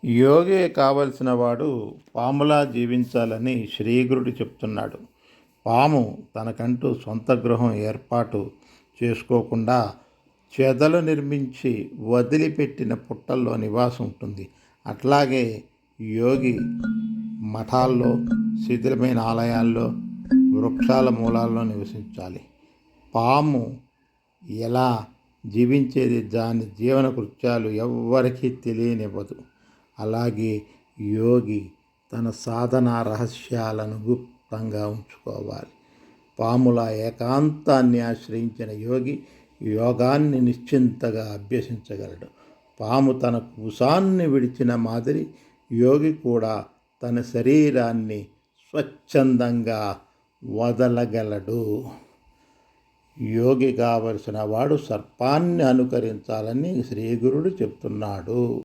యోగే కావలసిన వాడు పాములా జీవించాలని శ్రీగురుడు చెప్తున్నాడు. పాము తనకంటూ సొంత గృహం ఏర్పాటు చేసుకోకుండా చెదలు నిర్మించి వదిలిపెట్టిన పుట్టల్లో నివాసం ఉంటుంది. అట్లాగే యోగి మఠాల్లో, శిథిలమైన ఆలయాల్లో, వృక్షాల మూలాల్లో నివసించాలి. పాము ఎలా జీవించేది దాని జీవన కృత్యాలు ఎవ్వరికీ తెలియనివ్వదు. అలాగే యోగి తన సాధన రహస్యాలను గుప్తంగా ఉంచుకోవాలి. పాముల ఏకాంతాన్ని ఆశ్రయించిన యోగి యోగాన్ని నిశ్చింతగా అభ్యసించగలడు. పాము తన కుశాన్ని విడిచిన మాదిరి యోగి కూడా తన శరీరాన్ని స్వచ్ఛందంగా వదలగలడు. యోగి కావలసిన వాడు సర్పాన్ని అనుకరించాలని శ్రీగురుడు చెప్తున్నాడు.